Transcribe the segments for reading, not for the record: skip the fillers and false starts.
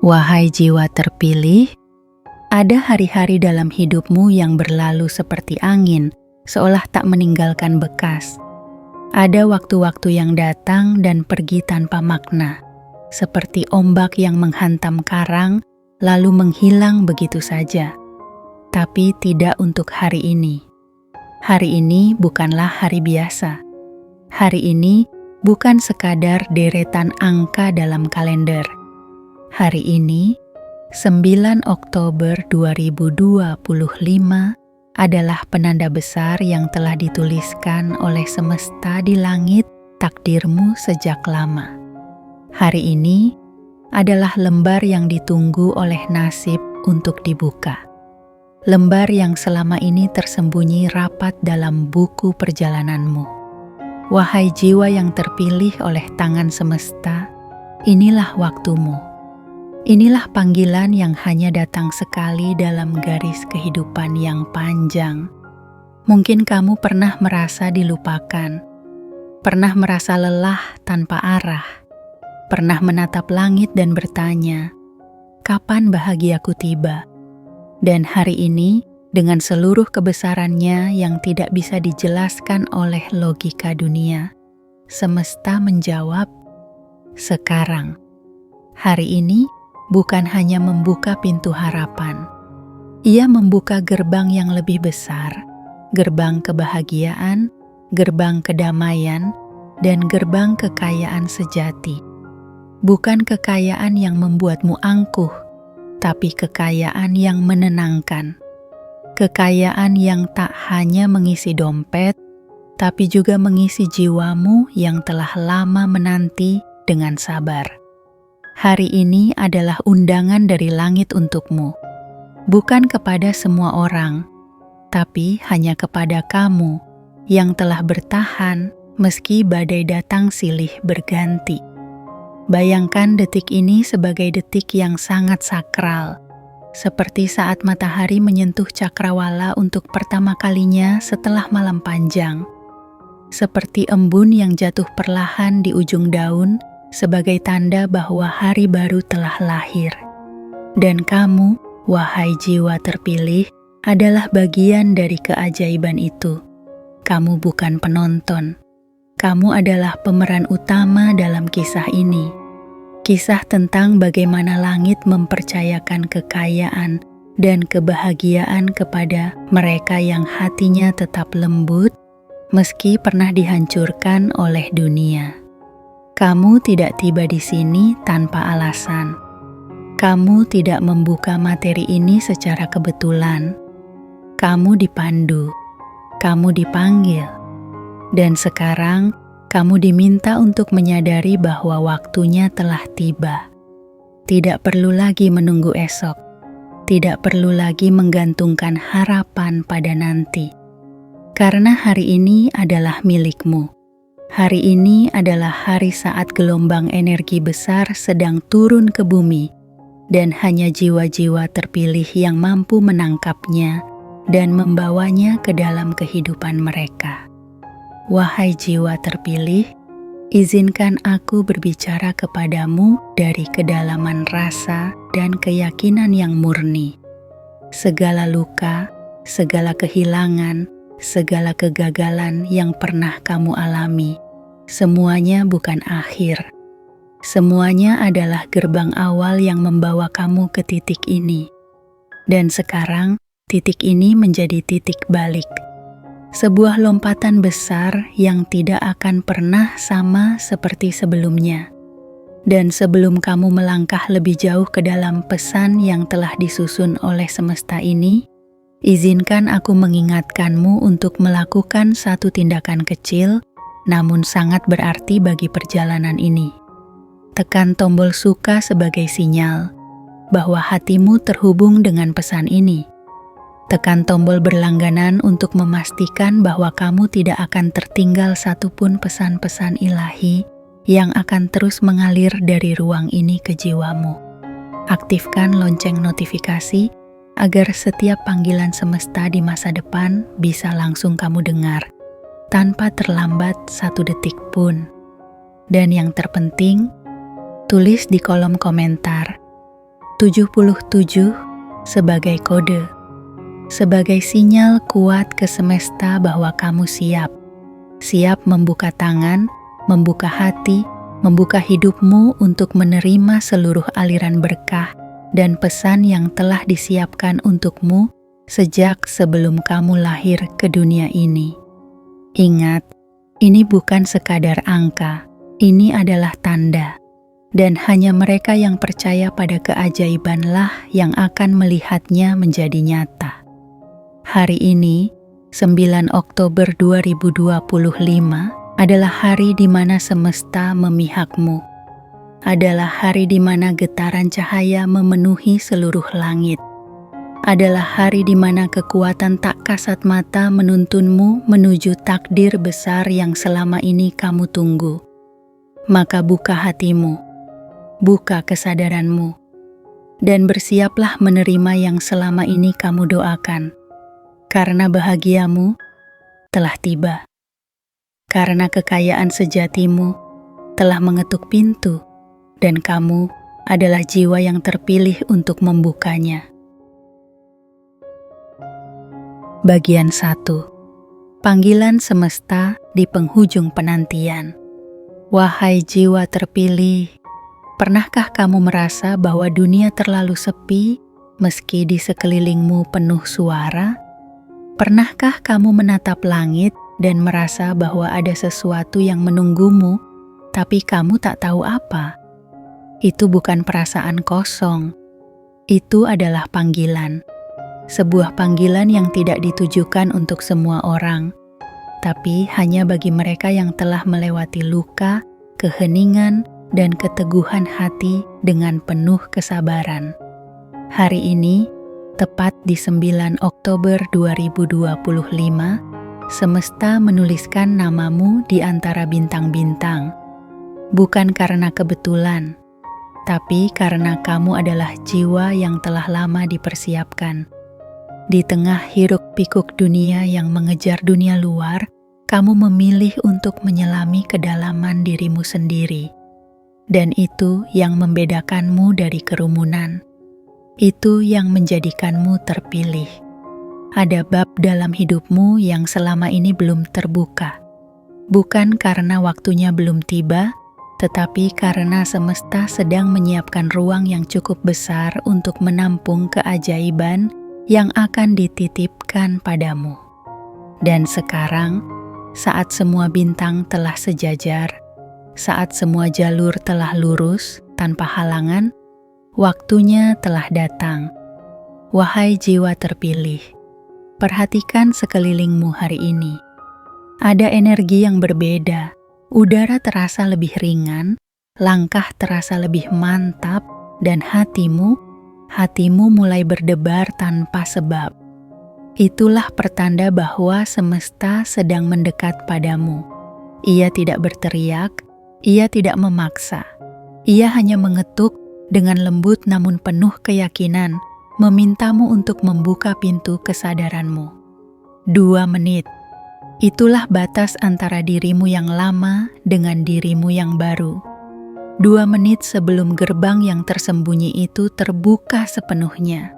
Wahai jiwa terpilih, ada hari-hari dalam hidupmu yang berlalu seperti angin, seolah tak meninggalkan bekas. Ada waktu-waktu yang datang dan pergi tanpa makna, seperti ombak yang menghantam karang, lalu menghilang begitu saja. Tapi tidak untuk hari ini. Hari ini bukanlah hari biasa. Hari ini bukan sekadar deretan angka dalam kalender. Hari ini, 9 Oktober 2025, adalah penanda besar yang telah dituliskan oleh semesta di langit takdirmu sejak lama. Hari ini adalah lembar yang ditunggu oleh nasib untuk dibuka. Lembar yang selama ini tersembunyi rapat dalam buku perjalananmu. Wahai jiwa yang terpilih oleh tangan semesta, inilah waktumu. Inilah panggilan yang hanya datang sekali dalam garis kehidupan yang panjang. Mungkin kamu pernah merasa dilupakan, pernah merasa lelah tanpa arah, pernah menatap langit dan bertanya, kapan bahagiaku tiba? Dan hari ini, dengan seluruh kebesarannya yang tidak bisa dijelaskan oleh logika dunia, semesta menjawab, sekarang. Hari ini, bukan hanya membuka pintu harapan. Ia membuka gerbang yang lebih besar, gerbang kebahagiaan, gerbang kedamaian, dan gerbang kekayaan sejati. Bukan kekayaan yang membuatmu angkuh, tapi kekayaan yang menenangkan. Kekayaan yang tak hanya mengisi dompet, tapi juga mengisi jiwamu yang telah lama menanti dengan sabar. Hari ini adalah undangan dari langit untukmu, bukan kepada semua orang, tapi hanya kepada kamu yang telah bertahan meski badai datang silih berganti. Bayangkan detik ini sebagai detik yang sangat sakral, seperti saat matahari menyentuh cakrawala untuk pertama kalinya setelah malam panjang, seperti embun yang jatuh perlahan di ujung daun, sebagai tanda bahwa hari baru telah lahir. Dan kamu, wahai jiwa terpilih, adalah bagian dari keajaiban itu. Kamu bukan penonton. Kamu adalah pemeran utama dalam kisah ini. Kisah tentang bagaimana langit mempercayakan kekayaan dan kebahagiaan kepada mereka yang hatinya tetap lembut, meski pernah dihancurkan oleh dunia. Kamu tidak tiba di sini tanpa alasan. Kamu tidak membuka materi ini secara kebetulan. Kamu dipandu, kamu dipanggil, dan sekarang kamu diminta untuk menyadari bahwa waktunya telah tiba. Tidak perlu lagi menunggu esok, tidak perlu lagi menggantungkan harapan pada nanti, karena hari ini adalah milikmu. Hari ini adalah hari saat gelombang energi besar sedang turun ke bumi, dan hanya jiwa-jiwa terpilih yang mampu menangkapnya dan membawanya ke dalam kehidupan mereka. Wahai jiwa terpilih, izinkan aku berbicara kepadamu dari kedalaman rasa dan keyakinan yang murni. Segala luka, segala kehilangan, segala kegagalan yang pernah kamu alami, semuanya bukan akhir. Semuanya adalah gerbang awal yang membawa kamu ke titik ini. Dan sekarang, titik ini menjadi titik balik. Sebuah lompatan besar yang tidak akan pernah sama seperti sebelumnya. Dan sebelum kamu melangkah lebih jauh ke dalam pesan yang telah disusun oleh semesta ini, izinkan aku mengingatkanmu untuk melakukan satu tindakan kecil, namun sangat berarti bagi perjalanan ini. Tekan tombol suka sebagai sinyal bahwa hatimu terhubung dengan pesan ini. Tekan tombol berlangganan untuk memastikan bahwa kamu tidak akan tertinggal satupun pesan-pesan ilahi yang akan terus mengalir dari ruang ini ke jiwamu. Aktifkan lonceng notifikasi agar setiap panggilan semesta di masa depan bisa langsung kamu dengar, tanpa terlambat satu detik pun. Dan yang terpenting, tulis di kolom komentar, 77 sebagai kode, sebagai sinyal kuat ke semesta bahwa kamu siap membuka tangan, membuka hati, membuka hidupmu untuk menerima seluruh aliran berkah dan pesan yang telah disiapkan untukmu sejak sebelum kamu lahir ke dunia ini. Ingat, ini bukan sekadar angka, ini adalah tanda. Dan hanya mereka yang percaya pada keajaibanlah yang akan melihatnya menjadi nyata. Hari ini, 9 Oktober 2025, adalah hari di mana semesta memihakmu. Adalah hari di mana getaran cahaya memenuhi seluruh langit. Adalah hari di mana kekuatan tak kasat mata menuntunmu menuju takdir besar yang selama ini kamu tunggu. Maka buka hatimu, buka kesadaranmu, dan bersiaplah menerima yang selama ini kamu doakan. Karena bahagiamu telah tiba. Karena kekayaan sejatimu telah mengetuk pintu, dan kamu adalah jiwa yang terpilih untuk membukanya. Bagian 1. Panggilan semesta di penghujung penantian. Wahai jiwa terpilih, pernahkah kamu merasa bahwa dunia terlalu sepi meski di sekelilingmu penuh suara? Pernahkah kamu menatap langit dan merasa bahwa ada sesuatu yang menunggumu, tapi kamu tak tahu apa? Itu bukan perasaan kosong, itu adalah panggilan. Sebuah panggilan yang tidak ditujukan untuk semua orang, tapi hanya bagi mereka yang telah melewati luka, keheningan, dan keteguhan hati dengan penuh kesabaran. Hari ini, tepat di 9 Oktober 2025, semesta menuliskan namamu di antara bintang-bintang. Bukan karena kebetulan, tapi karena kamu adalah jiwa yang telah lama dipersiapkan. Di tengah hiruk-pikuk dunia yang mengejar dunia luar, kamu memilih untuk menyelami kedalaman dirimu sendiri. Dan itu yang membedakanmu dari kerumunan. Itu yang menjadikanmu terpilih. Ada bab dalam hidupmu yang selama ini belum terbuka. Bukan karena waktunya belum tiba, tetapi karena semesta sedang menyiapkan ruang yang cukup besar untuk menampung keajaiban yang akan dititipkan padamu. Dan sekarang, saat semua bintang telah sejajar, saat semua jalur telah lurus tanpa halangan, waktunya telah datang. Wahai jiwa terpilih, perhatikan sekelilingmu hari ini. Ada energi yang berbeda, udara terasa lebih ringan, langkah terasa lebih mantap, dan hatimu mulai berdebar tanpa sebab. Itulah pertanda bahwa semesta sedang mendekat padamu. Ia tidak berteriak, ia tidak memaksa. Ia hanya mengetuk dengan lembut namun penuh keyakinan, memintamu untuk membuka pintu kesadaranmu. 2 menit. Itulah batas antara dirimu yang lama dengan dirimu yang baru. 2 menit sebelum gerbang yang tersembunyi itu terbuka sepenuhnya.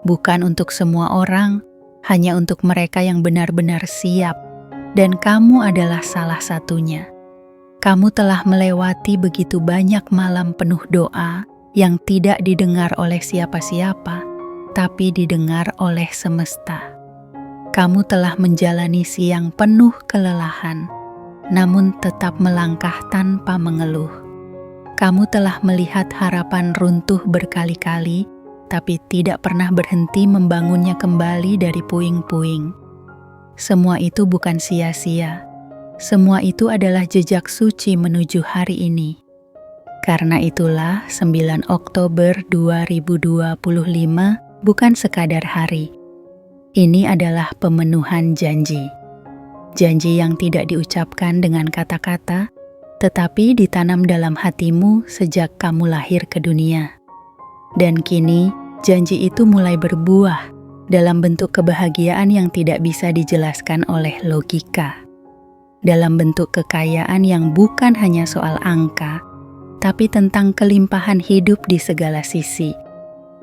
Bukan untuk semua orang, hanya untuk mereka yang benar-benar siap, dan kamu adalah salah satunya. Kamu telah melewati begitu banyak malam penuh doa yang tidak didengar oleh siapa-siapa, tapi didengar oleh semesta. Kamu telah menjalani siang penuh kelelahan, namun tetap melangkah tanpa mengeluh. Kamu telah melihat harapan runtuh berkali-kali, tapi tidak pernah berhenti membangunnya kembali dari puing-puing. Semua itu bukan sia-sia. Semua itu adalah jejak suci menuju hari ini. Karena itulah 9 Oktober 2025 bukan sekadar hari. Ini adalah pemenuhan janji. Janji yang tidak diucapkan dengan kata-kata, tetapi ditanam dalam hatimu sejak kamu lahir ke dunia. Dan kini, janji itu mulai berbuah dalam bentuk kebahagiaan yang tidak bisa dijelaskan oleh logika. Dalam bentuk kekayaan yang bukan hanya soal angka, tapi tentang kelimpahan hidup di segala sisi,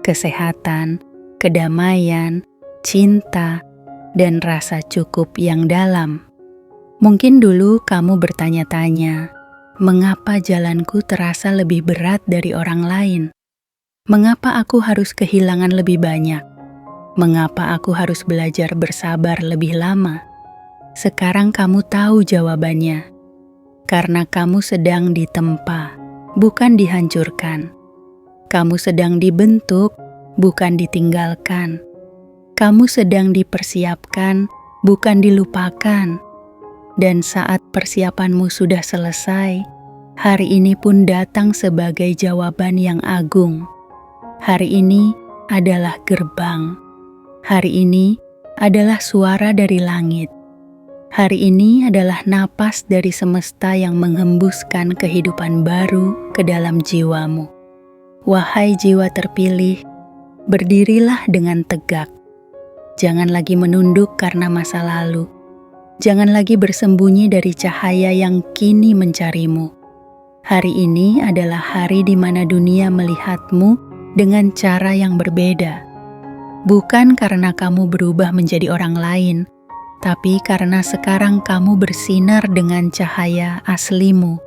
kesehatan, kedamaian, cinta, dan rasa cukup yang dalam. Mungkin dulu kamu bertanya-tanya, mengapa jalanku terasa lebih berat dari orang lain? Mengapa aku harus kehilangan lebih banyak? Mengapa aku harus belajar bersabar lebih lama? Sekarang kamu tahu jawabannya. Karena kamu sedang ditempa, bukan dihancurkan. Kamu sedang dibentuk, bukan ditinggalkan. Kamu sedang dipersiapkan, bukan dilupakan. Dan saat persiapanmu sudah selesai, hari ini pun datang sebagai jawaban yang agung. Hari ini adalah gerbang. Hari ini adalah suara dari langit. Hari ini adalah napas dari semesta yang menghembuskan kehidupan baru ke dalam jiwamu. Wahai jiwa terpilih, berdirilah dengan tegak. Jangan lagi menunduk karena masa lalu. Jangan lagi bersembunyi dari cahaya yang kini mencarimu. Hari ini adalah hari di mana dunia melihatmu dengan cara yang berbeda. Bukan karena kamu berubah menjadi orang lain, tapi karena sekarang kamu bersinar dengan cahaya aslimu.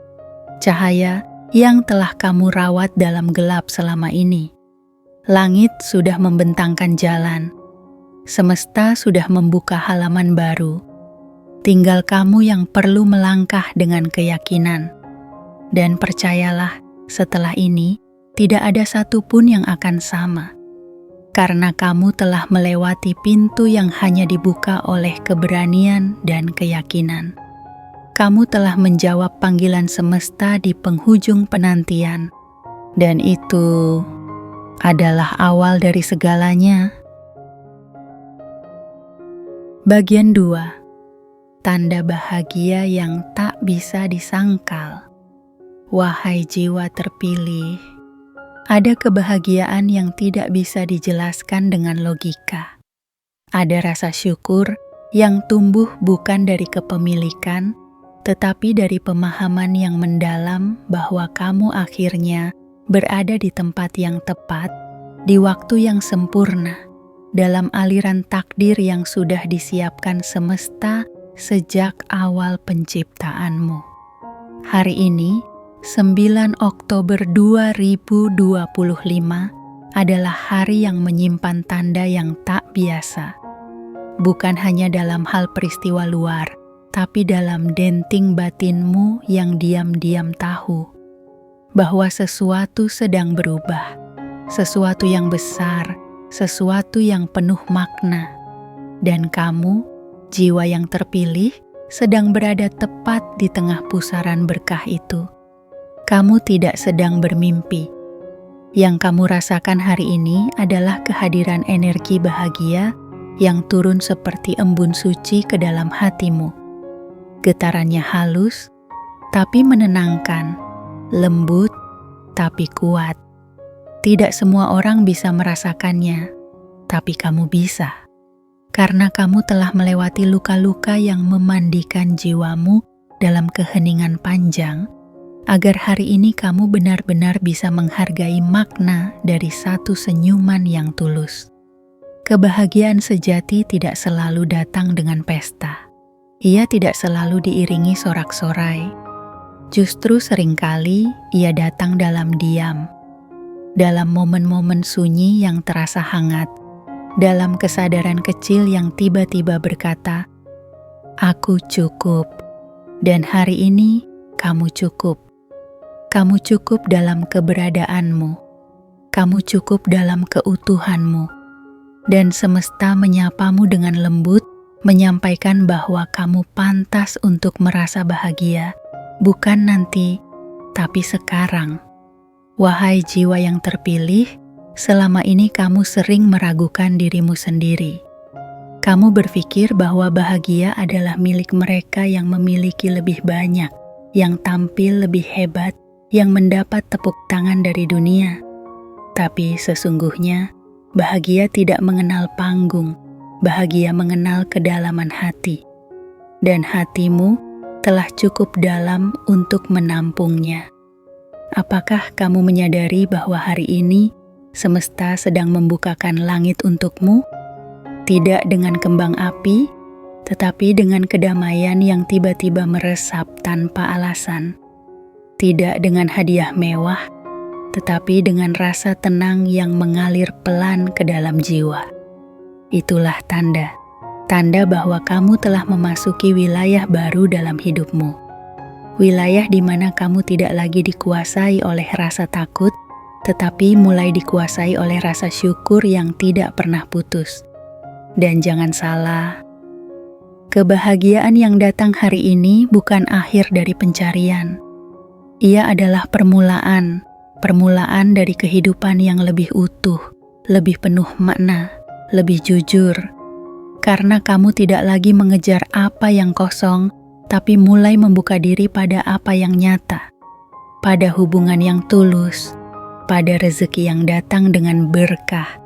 Cahaya yang telah kamu rawat dalam gelap selama ini. Langit sudah membentangkan jalan. Semesta sudah membuka halaman baru. Tinggal kamu yang perlu melangkah dengan keyakinan. Dan percayalah, setelah ini tidak ada satupun yang akan sama. Karena kamu telah melewati pintu yang hanya dibuka oleh keberanian dan keyakinan. Kamu telah menjawab panggilan semesta di penghujung penantian. Dan itu adalah awal dari segalanya. Bagian 2. Tanda bahagia yang tak bisa disangkal. Wahai jiwa terpilih, ada kebahagiaan yang tidak bisa dijelaskan dengan logika. Ada rasa syukur yang tumbuh bukan dari kepemilikan, tetapi dari pemahaman yang mendalam bahwa kamu akhirnya berada di tempat yang tepat, di waktu yang sempurna, dalam aliran takdir yang sudah disiapkan semesta sejak awal penciptaanmu. Hari ini, 9 Oktober 2025, adalah hari yang menyimpan tanda yang tak biasa. Bukan hanya dalam hal peristiwa luar, tapi dalam denting batinmu yang diam-diam tahu bahwa sesuatu sedang berubah, sesuatu yang besar, sesuatu yang penuh makna. Dan kamu, jiwa yang terpilih, sedang berada tepat di tengah pusaran berkah itu. Kamu tidak sedang bermimpi. Yang kamu rasakan hari ini adalah kehadiran energi bahagia yang turun seperti embun suci ke dalam hatimu. Getarannya halus, tapi menenangkan, lembut, tapi kuat. Tidak semua orang bisa merasakannya, tapi kamu bisa. Karena kamu telah melewati luka-luka yang memandikan jiwamu dalam keheningan panjang, agar hari ini kamu benar-benar bisa menghargai makna dari satu senyuman yang tulus. Kebahagiaan sejati tidak selalu datang dengan pesta. Ia tidak selalu diiringi sorak-sorai. Justru seringkali ia datang dalam diam, dalam momen-momen sunyi yang terasa hangat, dalam kesadaran kecil yang tiba-tiba berkata, "Aku cukup." Dan hari ini kamu cukup. Kamu cukup dalam keberadaanmu. Kamu cukup dalam keutuhanmu. Dan semesta menyapamu dengan lembut, menyampaikan bahwa kamu pantas untuk merasa bahagia, bukan nanti, tapi sekarang. Wahai jiwa yang terpilih, selama ini kamu sering meragukan dirimu sendiri. Kamu berpikir bahwa bahagia adalah milik mereka yang memiliki lebih banyak, yang tampil lebih hebat, yang mendapat tepuk tangan dari dunia. Tapi sesungguhnya, bahagia tidak mengenal panggung, bahagia mengenal kedalaman hati. Dan hatimu telah cukup dalam untuk menampungnya. Apakah kamu menyadari bahwa hari ini semesta sedang membukakan langit untukmu, tidak dengan kembang api, tetapi dengan kedamaian yang tiba-tiba meresap tanpa alasan. Tidak dengan hadiah mewah, tetapi dengan rasa tenang yang mengalir pelan ke dalam jiwa. Itulah tanda bahwa kamu telah memasuki wilayah baru dalam hidupmu. Wilayah di mana kamu tidak lagi dikuasai oleh rasa takut, tetapi mulai dikuasai oleh rasa syukur yang tidak pernah putus. Dan jangan salah, kebahagiaan yang datang hari ini bukan akhir dari pencarian. Ia adalah permulaan dari kehidupan yang lebih utuh, lebih penuh makna, lebih jujur. Karena kamu tidak lagi mengejar apa yang kosong, tapi mulai membuka diri pada apa yang nyata, pada hubungan yang tulus, pada rezeki yang datang dengan berkah,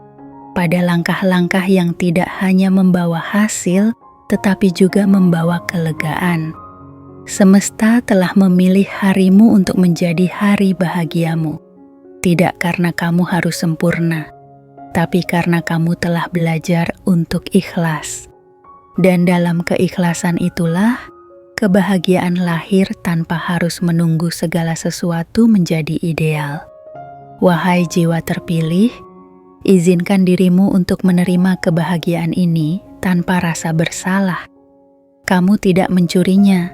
pada langkah-langkah yang tidak hanya membawa hasil, tetapi juga membawa kelegaan. Semesta telah memilih harimu untuk menjadi hari bahagiamu. Tidak karena kamu harus sempurna, tapi karena kamu telah belajar untuk ikhlas. Dan dalam keikhlasan itulah, kebahagiaan lahir tanpa harus menunggu segala sesuatu menjadi ideal. Wahai jiwa terpilih, izinkan dirimu untuk menerima kebahagiaan ini tanpa rasa bersalah. Kamu tidak mencurinya,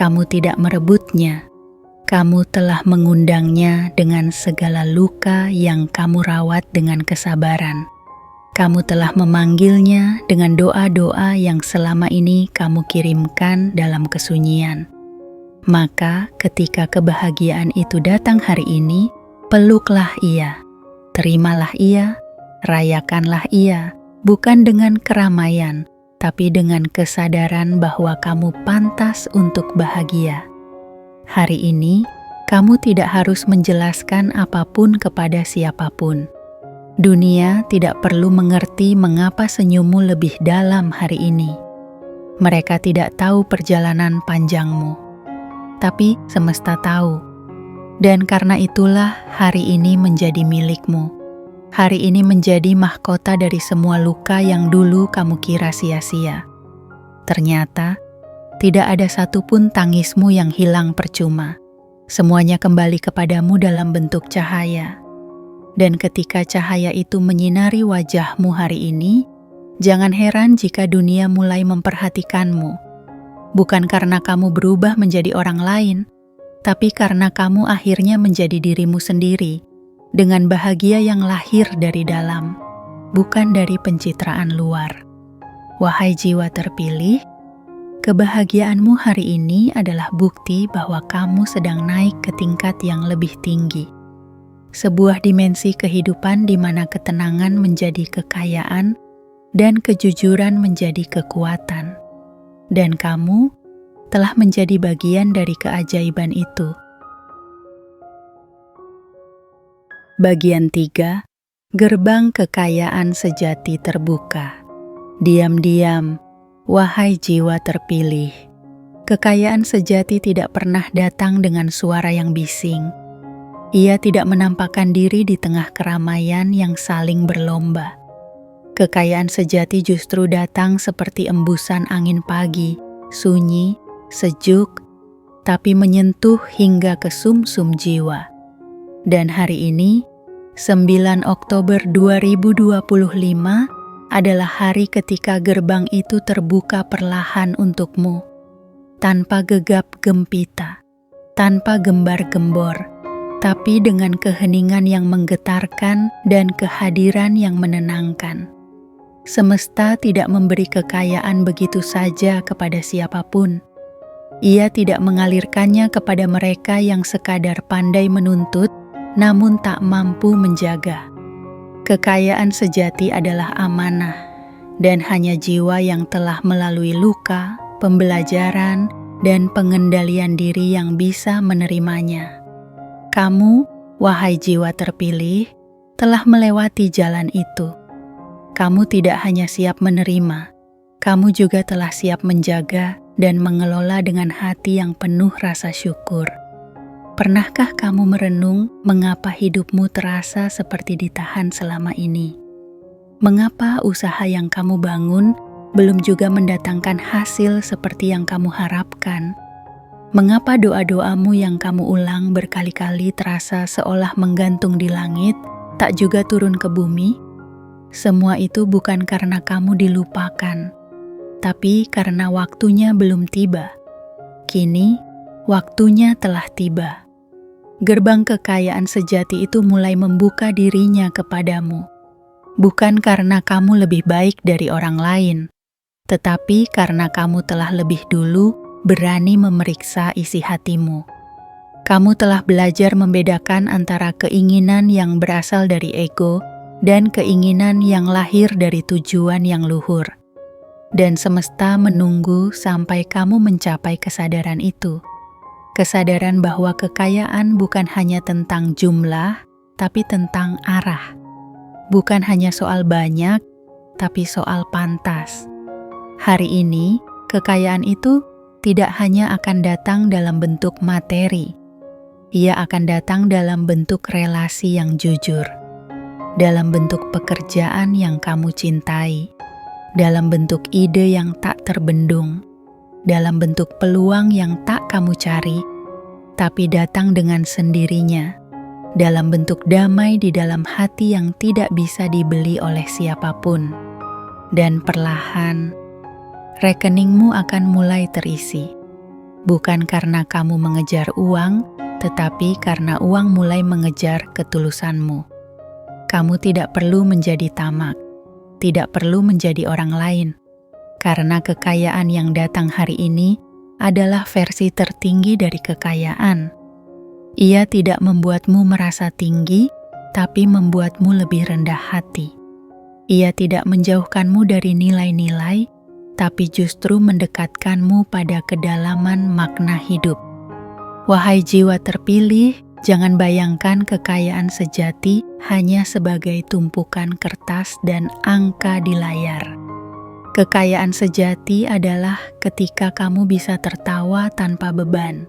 kamu tidak merebutnya, kamu telah mengundangnya dengan segala luka yang kamu rawat dengan kesabaran. Kamu telah memanggilnya dengan doa-doa yang selama ini kamu kirimkan dalam kesunyian. Maka ketika kebahagiaan itu datang hari ini, peluklah ia, terimalah ia, rayakanlah ia, bukan dengan keramaian, tapi dengan kesadaran bahwa kamu pantas untuk bahagia. Hari ini, kamu tidak harus menjelaskan apapun kepada siapapun. Dunia tidak perlu mengerti mengapa senyummu lebih dalam hari ini. Mereka tidak tahu perjalanan panjangmu, tapi semesta tahu. Dan karena itulah hari ini menjadi milikmu. Hari ini menjadi mahkota dari semua luka yang dulu kamu kira sia-sia. Ternyata, tidak ada satupun tangismu yang hilang percuma. Semuanya kembali kepadamu dalam bentuk cahaya. Dan ketika cahaya itu menyinari wajahmu hari ini, jangan heran jika dunia mulai memperhatikanmu. Bukan karena kamu berubah menjadi orang lain, tapi karena kamu akhirnya menjadi dirimu sendiri, dengan bahagia yang lahir dari dalam, bukan dari pencitraan luar. Wahai jiwa terpilih, kebahagiaanmu hari ini adalah bukti bahwa kamu sedang naik ke tingkat yang lebih tinggi. Sebuah dimensi kehidupan di mana ketenangan menjadi kekayaan dan kejujuran menjadi kekuatan. Dan kamu telah menjadi bagian dari keajaiban itu. Bagian 3, gerbang kekayaan sejati terbuka. Diam-diam, wahai jiwa terpilih, kekayaan sejati tidak pernah datang dengan suara yang bising. Ia tidak menampakkan diri di tengah keramaian yang saling berlomba. Kekayaan sejati justru datang seperti embusan angin pagi, sunyi, sejuk, tapi menyentuh hingga ke sumsum jiwa. Dan hari ini, 9 Oktober 2025 adalah hari ketika gerbang itu terbuka perlahan untukmu. Tanpa gegap gempita, tanpa gembar-gembor, tapi dengan keheningan yang menggetarkan dan kehadiran yang menenangkan. Semesta tidak memberi kekayaan begitu saja kepada siapapun. Ia tidak mengalirkannya kepada mereka yang sekadar pandai menuntut, namun tak mampu menjaga. Kekayaan sejati adalah amanah, dan hanya jiwa yang telah melalui luka, pembelajaran, dan pengendalian diri yang bisa menerimanya. Kamu, wahai jiwa terpilih, telah melewati jalan itu. Kamu tidak hanya siap menerima, kamu juga telah siap menjaga dan mengelola dengan hati yang penuh rasa syukur. Pernahkah kamu merenung mengapa hidupmu terasa seperti ditahan selama ini? Mengapa usaha yang kamu bangun belum juga mendatangkan hasil seperti yang kamu harapkan? Mengapa doa-doamu yang kamu ulang berkali-kali terasa seolah menggantung di langit, tak juga turun ke bumi? Semua itu bukan karena kamu dilupakan, tapi karena waktunya belum tiba. Kini, waktunya telah tiba. Gerbang kekayaan sejati itu mulai membuka dirinya kepadamu. Bukan karena kamu lebih baik dari orang lain, tetapi karena kamu telah lebih dulu berani memeriksa isi hatimu. Kamu telah belajar membedakan antara keinginan yang berasal dari ego dan keinginan yang lahir dari tujuan yang luhur. Dan semesta menunggu sampai kamu mencapai kesadaran itu. Kesadaran bahwa kekayaan bukan hanya tentang jumlah, tapi tentang arah. Bukan hanya soal banyak, tapi soal pantas. Hari ini, kekayaan itu tidak hanya akan datang dalam bentuk materi. Ia akan datang dalam bentuk relasi yang jujur, dalam bentuk pekerjaan yang kamu cintai, dalam bentuk ide yang tak terbendung, dalam bentuk peluang yang tak kamu cari, tapi datang dengan sendirinya, dalam bentuk damai di dalam hati yang tidak bisa dibeli oleh siapapun. Dan perlahan, rekeningmu akan mulai terisi. Bukan karena kamu mengejar uang, tetapi karena uang mulai mengejar ketulusanmu. Kamu tidak perlu menjadi tamak, tidak perlu menjadi orang lain, karena kekayaan yang datang hari ini adalah versi tertinggi dari kekayaan. Ia tidak membuatmu merasa tinggi, tapi membuatmu lebih rendah hati. Ia tidak menjauhkanmu dari nilai-nilai, tapi justru mendekatkanmu pada kedalaman makna hidup. Wahai jiwa terpilih, jangan bayangkan kekayaan sejati hanya sebagai tumpukan kertas dan angka di layar. Kekayaan sejati adalah ketika kamu bisa tertawa tanpa beban,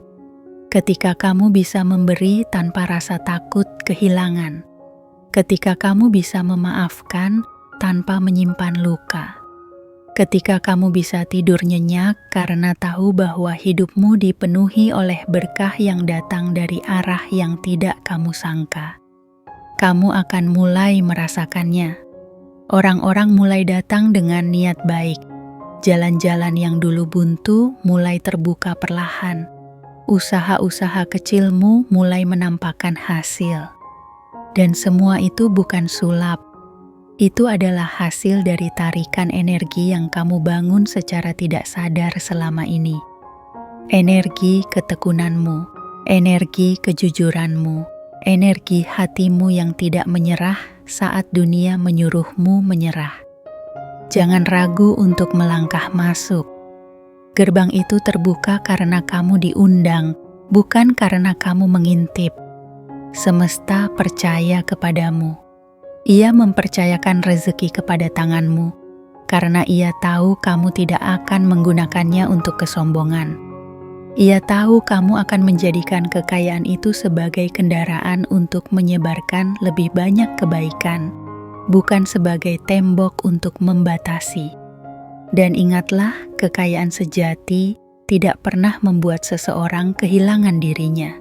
ketika kamu bisa memberi tanpa rasa takut kehilangan, ketika kamu bisa memaafkan tanpa menyimpan luka, ketika kamu bisa tidur nyenyak karena tahu bahwa hidupmu dipenuhi oleh berkah yang datang dari arah yang tidak kamu sangka. Kamu akan mulai merasakannya. Orang-orang mulai datang dengan niat baik. Jalan-jalan yang dulu buntu mulai terbuka perlahan. Usaha-usaha kecilmu mulai menampakkan hasil. Dan semua itu bukan sulap. Itu adalah hasil dari tarikan energi yang kamu bangun secara tidak sadar selama ini. Energi ketekunanmu, energi kejujuranmu, energi hatimu yang tidak menyerah saat dunia menyuruhmu menyerah. Jangan ragu untuk melangkah masuk. Gerbang itu terbuka karena kamu diundang, bukan karena kamu mengintip. Semesta percaya kepadamu. Ia mempercayakan rezeki kepada tanganmu, karena ia tahu kamu tidak akan menggunakannya untuk kesombongan. Ia tahu kamu akan menjadikan kekayaan itu sebagai kendaraan untuk menyebarkan lebih banyak kebaikan, bukan sebagai tembok untuk membatasi. Dan ingatlah, kekayaan sejati tidak pernah membuat seseorang kehilangan dirinya.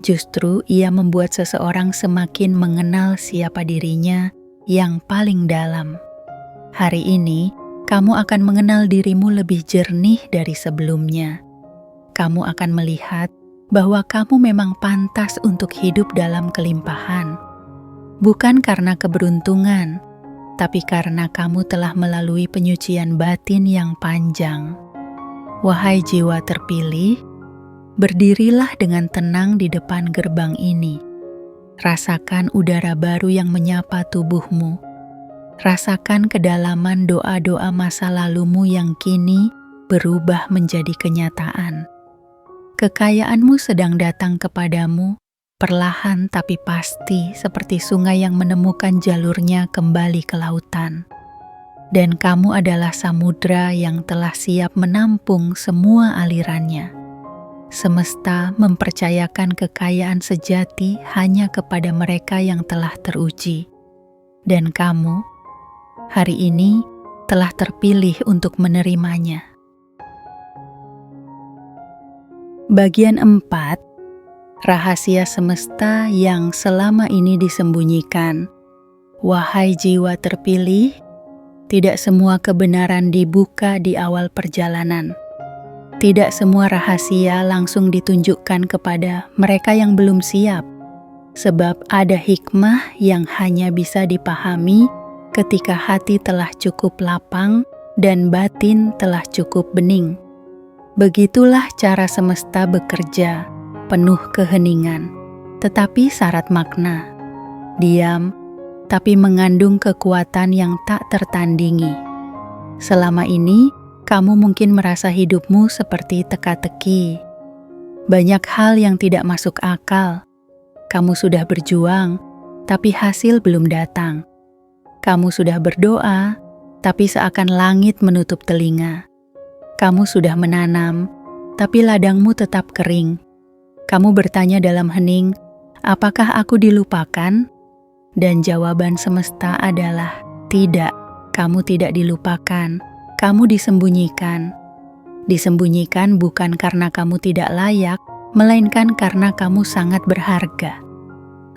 Justru ia membuat seseorang semakin mengenal siapa dirinya yang paling dalam. Hari ini, kamu akan mengenal dirimu lebih jernih dari sebelumnya. Kamu akan melihat bahwa kamu memang pantas untuk hidup dalam kelimpahan. Bukan karena keberuntungan, tapi karena kamu telah melalui penyucian batin yang panjang. Wahai jiwa terpilih, berdirilah dengan tenang di depan gerbang ini. Rasakan udara baru yang menyapa tubuhmu. Rasakan kedalaman doa-doa masa lalumu yang kini berubah menjadi kenyataan. Kekayaanmu sedang datang kepadamu, perlahan tapi pasti, seperti sungai yang menemukan jalurnya kembali ke lautan. Dan kamu adalah samudra yang telah siap menampung semua alirannya. semesta mempercayakan kekayaan sejati hanya kepada mereka yang telah teruji. Dan kamu, hari ini, telah terpilih untuk menerimanya. Bagian 4. Rahasia semesta yang selama ini disembunyikan. Wahai jiwa terpilih, tidak semua kebenaran dibuka di awal perjalanan. Tidak semua rahasia langsung ditunjukkan kepada mereka yang belum siap, sebab ada hikmah yang hanya bisa dipahami ketika hati telah cukup lapang dan batin telah cukup bening. Begitulah cara semesta bekerja, penuh keheningan, tetapi syarat makna. Diam, tapi mengandung kekuatan yang tak tertandingi. Selama ini, kamu mungkin merasa hidupmu seperti teka-teki. Banyak hal yang tidak masuk akal. Kamu sudah berjuang, tapi hasil belum datang. Kamu sudah berdoa, tapi seakan langit menutup telinga. Kamu sudah menanam, tapi ladangmu tetap kering. Kamu bertanya dalam hening, apakah aku dilupakan? Dan jawaban semesta adalah, tidak, kamu tidak dilupakan, kamu disembunyikan. Disembunyikan bukan karena kamu tidak layak, melainkan karena kamu sangat berharga.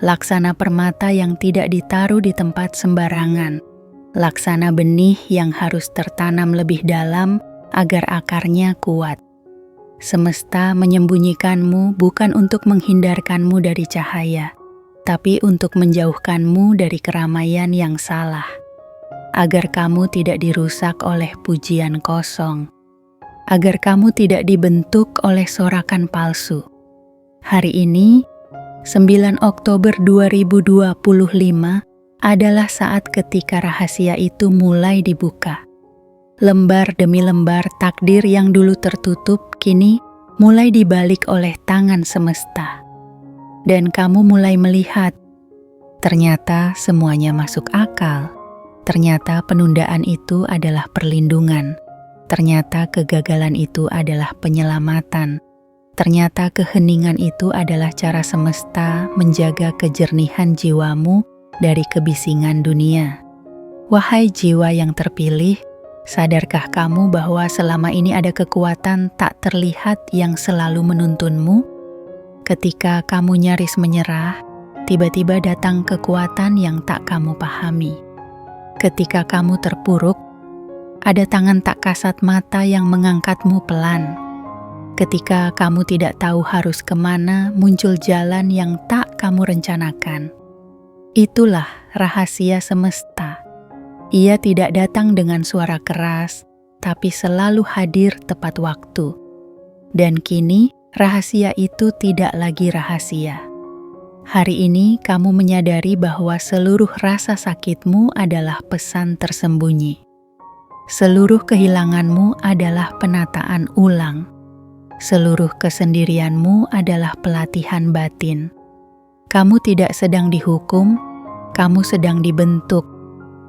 Laksana permata yang tidak ditaruh di tempat sembarangan. Laksana benih yang harus tertanam lebih dalam agar akarnya kuat. Semesta menyembunyikanmu bukan untuk menghindarkanmu dari cahaya, tapi untuk menjauhkanmu dari keramaian yang salah, agar kamu tidak dirusak oleh pujian kosong, agar kamu tidak dibentuk oleh sorakan palsu. Hari ini, 9 Oktober 2025, adalah saat ketika rahasia itu mulai dibuka. Lembar demi lembar takdir yang dulu tertutup, kini mulai dibalik oleh tangan semesta. Dan kamu mulai melihat, ternyata semuanya masuk akal. Ternyata penundaan itu adalah perlindungan. Ternyata kegagalan itu adalah penyelamatan. Ternyata keheningan itu adalah cara semesta menjaga kejernihan jiwamu dari kebisingan dunia. Wahai jiwa yang terpilih, sadarkah kamu bahwa selama ini ada kekuatan tak terlihat yang selalu menuntunmu? Ketika kamu nyaris menyerah, tiba-tiba datang kekuatan yang tak kamu pahami. Ketika kamu terpuruk, ada tangan tak kasat mata yang mengangkatmu pelan. Ketika kamu tidak tahu harus kemana, muncul jalan yang tak kamu rencanakan. Itulah rahasia semesta. Ia tidak datang dengan suara keras, tapi selalu hadir tepat waktu. Dan kini, rahasia itu tidak lagi rahasia. Hari ini kamu menyadari bahwa seluruh rasa sakitmu adalah pesan tersembunyi. Seluruh kehilanganmu adalah penataan ulang. Seluruh kesendirianmu adalah pelatihan batin. Kamu tidak sedang dihukum, kamu sedang dibentuk.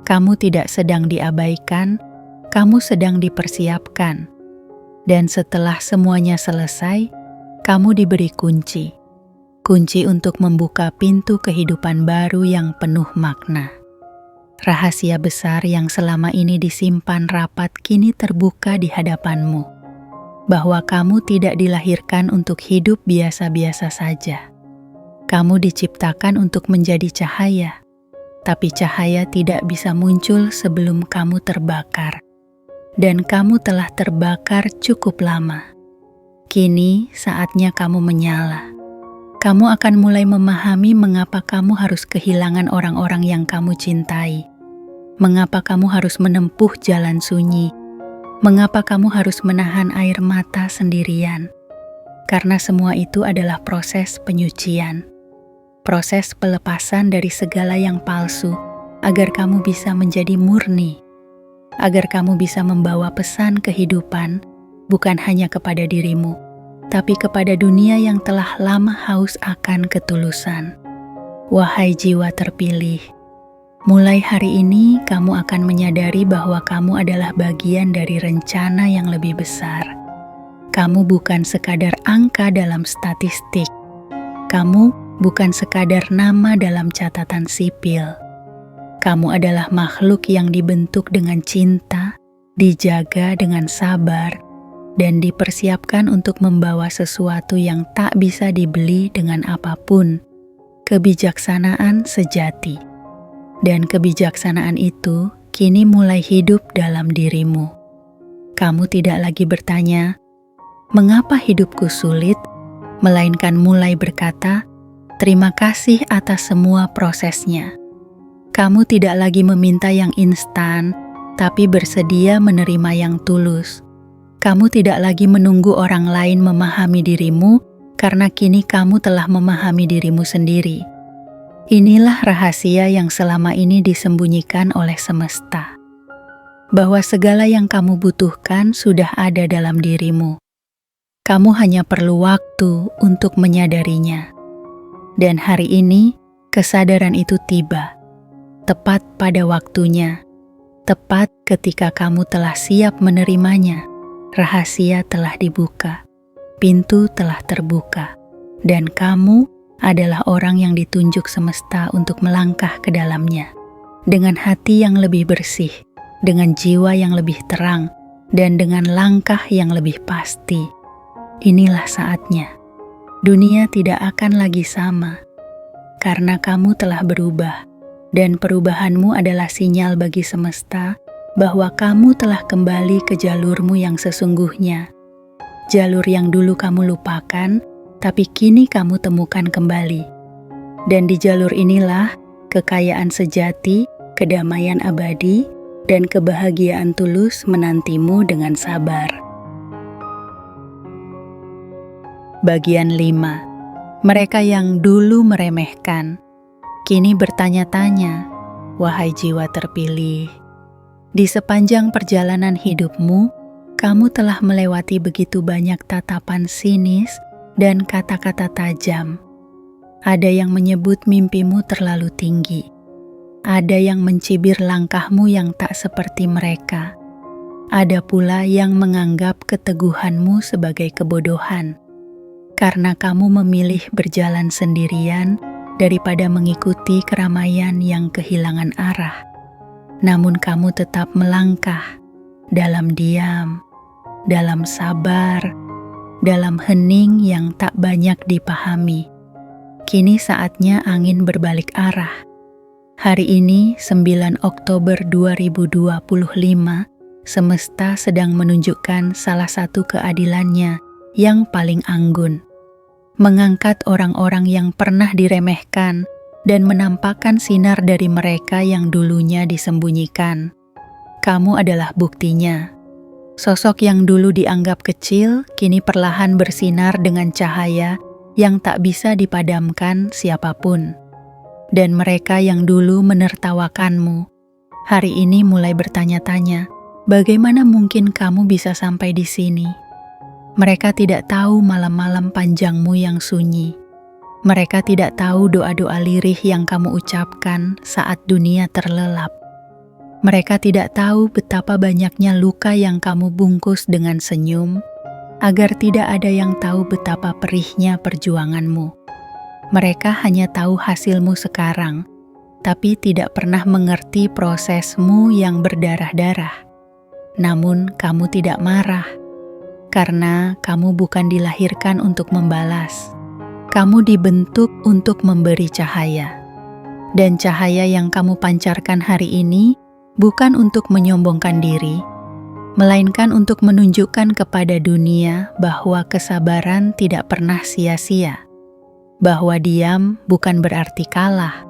Kamu tidak sedang diabaikan, kamu sedang dipersiapkan. Dan setelah semuanya selesai, kamu diberi kunci. Kunci untuk membuka pintu kehidupan baru yang penuh makna. Rahasia besar yang selama ini disimpan rapat kini terbuka di hadapanmu. Bahwa kamu tidak dilahirkan untuk hidup biasa-biasa saja. Kamu diciptakan untuk menjadi cahaya. Tapi cahaya tidak bisa muncul sebelum kamu terbakar. Dan kamu telah terbakar cukup lama. Kini saatnya kamu menyala. Kamu akan mulai memahami mengapa kamu harus kehilangan orang-orang yang kamu cintai. Mengapa kamu harus menempuh jalan sunyi. Mengapa kamu harus menahan air mata sendirian. Karena semua itu adalah proses penyucian. Proses pelepasan dari segala yang palsu, agar kamu bisa menjadi murni, agar kamu bisa membawa pesan kehidupan, bukan hanya kepada dirimu, tapi kepada dunia yang telah lama haus akan ketulusan. Wahai jiwa terpilih, mulai hari ini kamu akan menyadari bahwa kamu adalah bagian dari rencana yang lebih besar. Kamu bukan sekadar angka dalam statistik. Kamu bukan sekadar nama dalam catatan sipil. Kamu adalah makhluk yang dibentuk dengan cinta, dijaga dengan sabar, dan dipersiapkan untuk membawa sesuatu yang tak bisa dibeli dengan apapun, kebijaksanaan sejati. Dan kebijaksanaan itu kini mulai hidup dalam dirimu. Kamu tidak lagi bertanya, "Mengapa hidupku sulit?" melainkan mulai berkata, "Terima kasih atas semua prosesnya." Kamu tidak lagi meminta yang instan, tapi bersedia menerima yang tulus. Kamu tidak lagi menunggu orang lain memahami dirimu, karena kini kamu telah memahami dirimu sendiri. Inilah rahasia yang selama ini disembunyikan oleh semesta. Bahwa segala yang kamu butuhkan sudah ada dalam dirimu. Kamu hanya perlu waktu untuk menyadarinya. Dan hari ini, kesadaran itu tiba. Tepat pada waktunya. Tepat ketika kamu telah siap menerimanya. Rahasia telah dibuka. Pintu telah terbuka. Dan kamu adalah orang yang ditunjuk semesta untuk melangkah ke dalamnya. Dengan hati yang lebih bersih, dengan jiwa yang lebih terang, dan dengan langkah yang lebih pasti. Inilah saatnya. Dunia tidak akan lagi sama, karena kamu telah berubah, dan perubahanmu adalah sinyal bagi semesta bahwa kamu telah kembali ke jalurmu yang sesungguhnya. Jalur yang dulu kamu lupakan, tapi kini kamu temukan kembali. Dan di jalur inilah kekayaan sejati, kedamaian abadi, dan kebahagiaan tulus menantimu dengan sabar. Bagian 5. Mereka yang dulu meremehkan, kini bertanya-tanya, "Wahai jiwa terpilih, di sepanjang perjalanan hidupmu, kamu telah melewati begitu banyak tatapan sinis dan kata-kata tajam. Ada yang menyebut mimpimu terlalu tinggi. Ada yang mencibir langkahmu yang tak seperti mereka. Ada pula yang menganggap keteguhanmu sebagai kebodohan. Karena kamu memilih berjalan sendirian daripada mengikuti keramaian yang kehilangan arah. Namun kamu tetap melangkah dalam diam, dalam sabar, dalam hening yang tak banyak dipahami. Kini saatnya angin berbalik arah. Hari ini 9 Oktober 2025, semesta sedang menunjukkan salah satu keadilannya yang paling anggun. Mengangkat orang-orang yang pernah diremehkan dan menampakkan sinar dari mereka yang dulunya disembunyikan. Kamu adalah buktinya. Sosok yang dulu dianggap kecil, kini perlahan bersinar dengan cahaya yang tak bisa dipadamkan siapapun. Dan mereka yang dulu menertawakanmu, hari ini mulai bertanya-tanya, bagaimana mungkin kamu bisa sampai di sini? Mereka tidak tahu malam-malam panjangmu yang sunyi. Mereka tidak tahu doa-doa lirih yang kamu ucapkan saat dunia terlelap. Mereka tidak tahu betapa banyaknya luka yang kamu bungkus dengan senyum, agar tidak ada yang tahu betapa perihnya perjuanganmu. Mereka hanya tahu hasilmu sekarang, tapi tidak pernah mengerti prosesmu yang berdarah-darah. Namun kamu tidak marah, karena kamu bukan dilahirkan untuk membalas. Kamu dibentuk untuk memberi cahaya. Dan cahaya yang kamu pancarkan hari ini bukan untuk menyombongkan diri, melainkan untuk menunjukkan kepada dunia bahwa kesabaran tidak pernah sia-sia, bahwa diam bukan berarti kalah,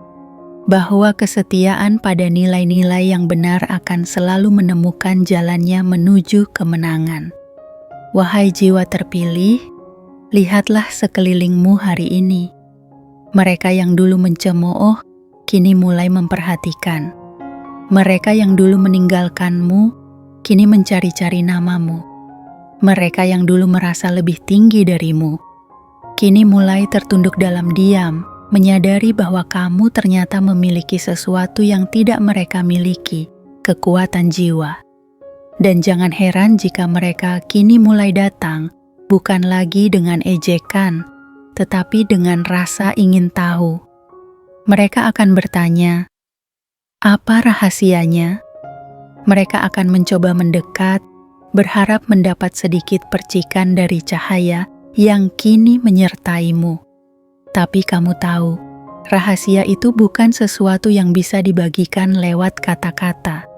bahwa kesetiaan pada nilai-nilai yang benar akan selalu menemukan jalannya menuju kemenangan. Wahai jiwa terpilih, lihatlah sekelilingmu hari ini. Mereka yang dulu mencemooh, kini mulai memperhatikan. Mereka yang dulu meninggalkanmu, kini mencari-cari namamu. Mereka yang dulu merasa lebih tinggi darimu, kini mulai tertunduk dalam diam, menyadari bahwa kamu ternyata memiliki sesuatu yang tidak mereka miliki, kekuatan jiwa. Dan jangan heran jika mereka kini mulai datang bukan lagi dengan ejekan, tetapi dengan rasa ingin tahu. Mereka akan bertanya, "Apa rahasianya?" Mereka akan mencoba mendekat, berharap mendapat sedikit percikan dari cahaya yang kini menyertaimu. Tapi kamu tahu, rahasia itu bukan sesuatu yang bisa dibagikan lewat kata-kata.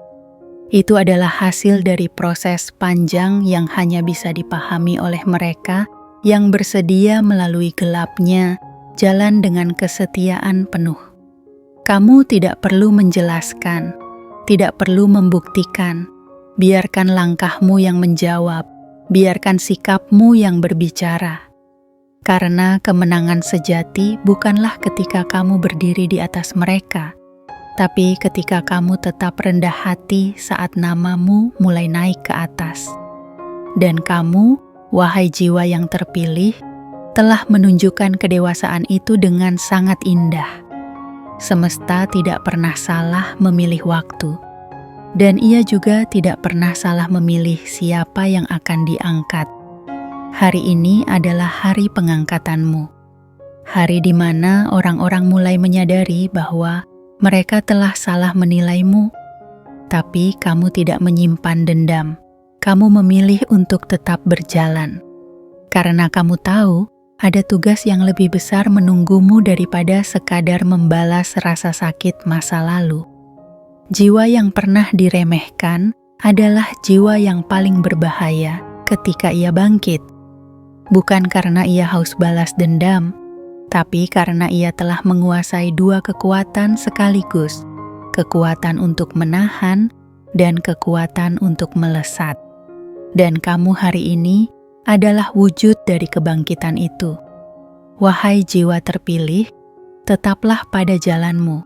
Itu adalah hasil dari proses panjang yang hanya bisa dipahami oleh mereka yang bersedia melalui gelapnya jalan dengan kesetiaan penuh. Kamu tidak perlu menjelaskan, tidak perlu membuktikan. Biarkan langkahmu yang menjawab, biarkan sikapmu yang berbicara. Karena kemenangan sejati bukanlah ketika kamu berdiri di atas mereka, tapi ketika kamu tetap rendah hati saat namamu mulai naik ke atas. Dan kamu, wahai jiwa yang terpilih, telah menunjukkan kedewasaan itu dengan sangat indah. Semesta tidak pernah salah memilih waktu, dan ia juga tidak pernah salah memilih siapa yang akan diangkat. Hari ini adalah hari pengangkatanmu. Hari di mana orang-orang mulai menyadari bahwa mereka telah salah menilaimu. Tapi kamu tidak menyimpan dendam. Kamu memilih untuk tetap berjalan. Karena kamu tahu ada tugas yang lebih besar menunggumu daripada sekadar membalas rasa sakit masa lalu. Jiwa yang pernah diremehkan adalah jiwa yang paling berbahaya ketika ia bangkit. Bukan karena ia haus balas dendam, tapi karena ia telah menguasai dua kekuatan sekaligus, kekuatan untuk menahan dan kekuatan untuk melesat. Dan kamu hari ini adalah wujud dari kebangkitan itu. Wahai jiwa terpilih, tetaplah pada jalanmu.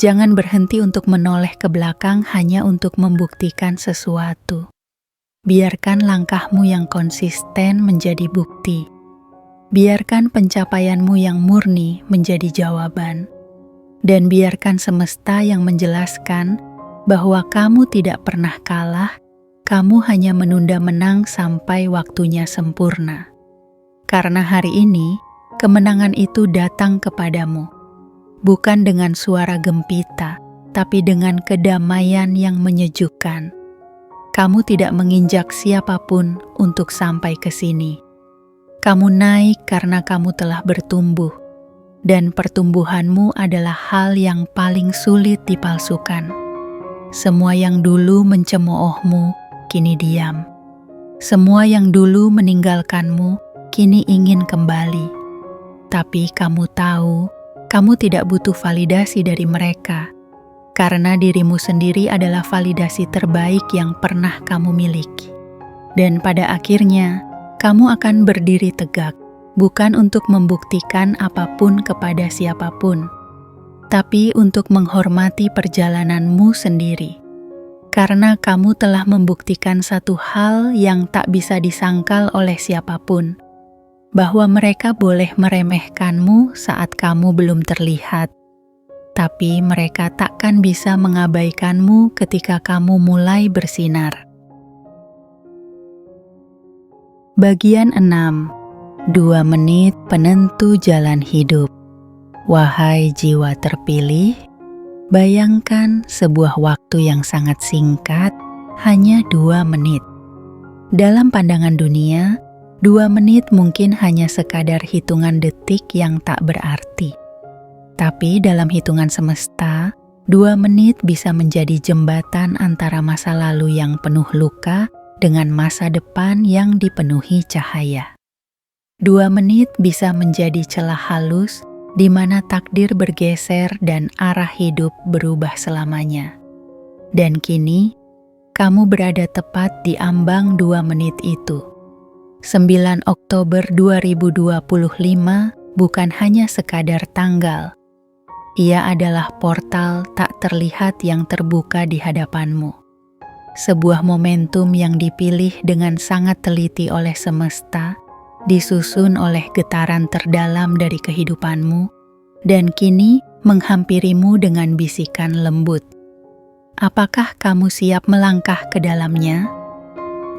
Jangan berhenti untuk menoleh ke belakang hanya untuk membuktikan sesuatu. Biarkan langkahmu yang konsisten menjadi bukti. Biarkan pencapaianmu yang murni menjadi jawaban. Dan biarkan semesta yang menjelaskan bahwa kamu tidak pernah kalah, kamu hanya menunda menang sampai waktunya sempurna. Karena hari ini, kemenangan itu datang kepadamu. Bukan dengan suara gempita, tapi dengan kedamaian yang menyejukkan. Kamu tidak menginjak siapapun untuk sampai ke sini. Kamu naik karena kamu telah bertumbuh, dan pertumbuhanmu adalah hal yang paling sulit dipalsukan. Semua yang dulu mencemoohmu, kini diam. Semua yang dulu meninggalkanmu, kini ingin kembali. Tapi kamu tahu, kamu tidak butuh validasi dari mereka. Karena dirimu sendiri adalah validasi terbaik yang pernah kamu miliki. Dan pada akhirnya, kamu akan berdiri tegak, bukan untuk membuktikan apapun kepada siapapun, tapi untuk menghormati perjalananmu sendiri. Karena kamu telah membuktikan satu hal yang tak bisa disangkal oleh siapapun, bahwa mereka boleh meremehkanmu saat kamu belum terlihat, tapi mereka takkan bisa mengabaikanmu ketika kamu mulai bersinar. Bagian 6. 2 menit penentu jalan hidup. Wahai jiwa terpilih, bayangkan sebuah waktu yang sangat singkat, hanya 2 menit. Dalam pandangan dunia, 2 menit mungkin hanya sekadar hitungan detik yang tak berarti. Tapi dalam hitungan semesta, 2 menit bisa menjadi jembatan antara masa lalu yang penuh luka dengan masa depan yang dipenuhi cahaya. 2 menit bisa menjadi celah halus di mana takdir bergeser dan arah hidup berubah selamanya. Dan kini, kamu berada tepat di ambang 2 menit itu. 9 Oktober 2025 bukan hanya sekadar tanggal. Ia adalah portal tak terlihat yang terbuka di hadapanmu. Sebuah momentum yang dipilih dengan sangat teliti oleh semesta, disusun oleh getaran terdalam dari kehidupanmu, dan kini menghampirimu dengan bisikan lembut. Apakah kamu siap melangkah ke dalamnya?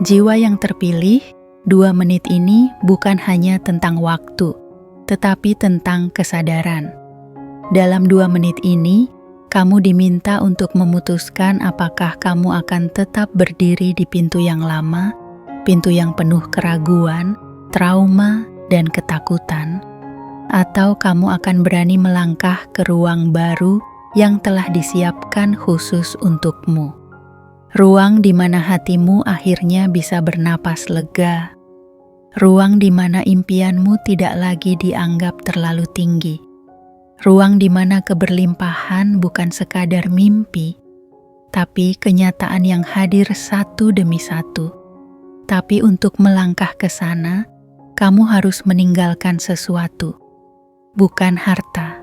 Jiwa yang terpilih, 2 menit ini bukan hanya tentang waktu, tetapi tentang kesadaran. Dalam 2 menit ini, kamu diminta untuk memutuskan apakah kamu akan tetap berdiri di pintu yang lama, pintu yang penuh keraguan, trauma, dan ketakutan, atau kamu akan berani melangkah ke ruang baru yang telah disiapkan khusus untukmu. Ruang di mana hatimu akhirnya bisa bernapas lega. Ruang di mana impianmu tidak lagi dianggap terlalu tinggi. Ruang di mana keberlimpahan bukan sekadar mimpi, tapi kenyataan yang hadir satu demi satu. Tapi untuk melangkah ke sana, kamu harus meninggalkan sesuatu. Bukan harta,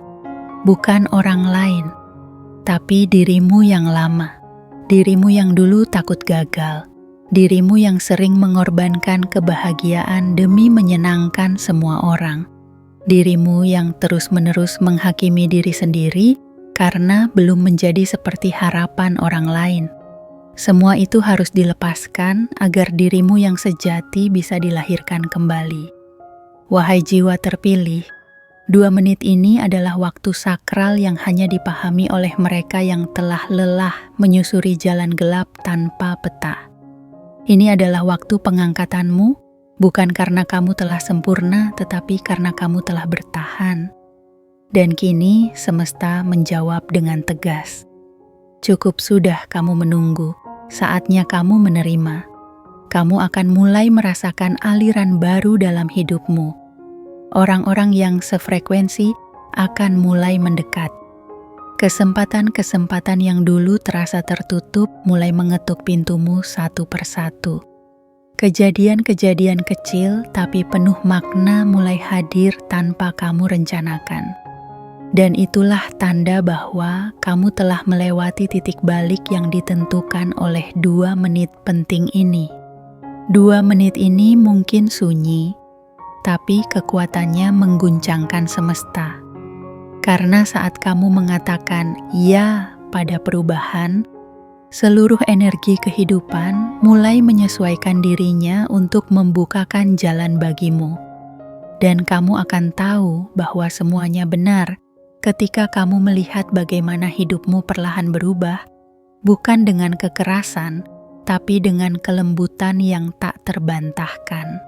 bukan orang lain, tapi dirimu yang lama. Dirimu yang dulu takut gagal, dirimu yang sering mengorbankan kebahagiaan demi menyenangkan semua orang, dirimu yang terus-menerus menghakimi diri sendiri karena belum menjadi seperti harapan orang lain. Semua itu harus dilepaskan agar dirimu yang sejati bisa dilahirkan kembali. Wahai jiwa terpilih, 2 menit ini adalah waktu sakral yang hanya dipahami oleh mereka yang telah lelah menyusuri jalan gelap tanpa peta. Ini adalah waktu pengangkatanmu, bukan karena kamu telah sempurna, tetapi karena kamu telah bertahan. Dan kini semesta menjawab dengan tegas. Cukup sudah kamu menunggu, saatnya kamu menerima. Kamu akan mulai merasakan aliran baru dalam hidupmu. Orang-orang yang sefrekuensi akan mulai mendekat. Kesempatan-kesempatan yang dulu terasa tertutup mulai mengetuk pintumu satu persatu. Kejadian-kejadian kecil tapi penuh makna mulai hadir tanpa kamu rencanakan. Dan itulah tanda bahwa kamu telah melewati titik balik yang ditentukan oleh 2 menit penting ini. 2 menit ini mungkin sunyi, tapi kekuatannya mengguncangkan semesta. Karena saat kamu mengatakan ya pada perubahan, seluruh energi kehidupan mulai menyesuaikan dirinya untuk membukakan jalan bagimu. Dan kamu akan tahu bahwa semuanya benar ketika kamu melihat bagaimana hidupmu perlahan berubah, bukan dengan kekerasan, tapi dengan kelembutan yang tak terbantahkan.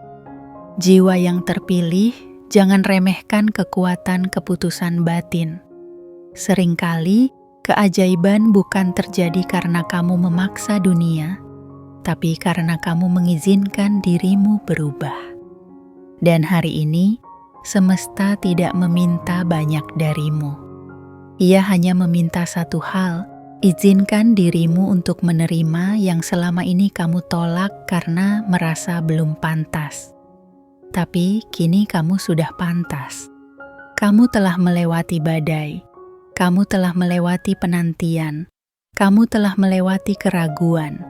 Jiwa yang terpilih, jangan remehkan kekuatan keputusan batin. Seringkali, keajaiban bukan terjadi karena kamu memaksa dunia, tapi karena kamu mengizinkan dirimu berubah. Dan hari ini, semesta tidak meminta banyak darimu. Ia hanya meminta satu hal, izinkan dirimu untuk menerima yang selama ini kamu tolak karena merasa belum pantas. Tapi kini kamu sudah pantas. Kamu telah melewati badai. Kamu telah melewati penantian. Kamu telah melewati keraguan.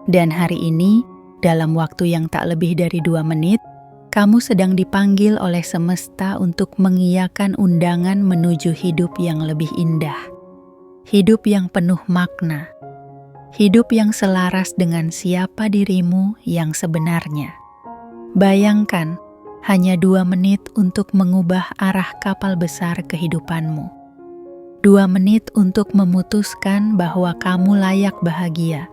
Dan hari ini, dalam waktu yang tak lebih dari 2 menit, kamu sedang dipanggil oleh semesta untuk mengiyakan undangan menuju hidup yang lebih indah. Hidup yang penuh makna. Hidup yang selaras dengan siapa dirimu yang sebenarnya. Bayangkan, hanya 2 menit untuk mengubah arah kapal besar kehidupanmu. 2 menit untuk memutuskan bahwa kamu layak bahagia.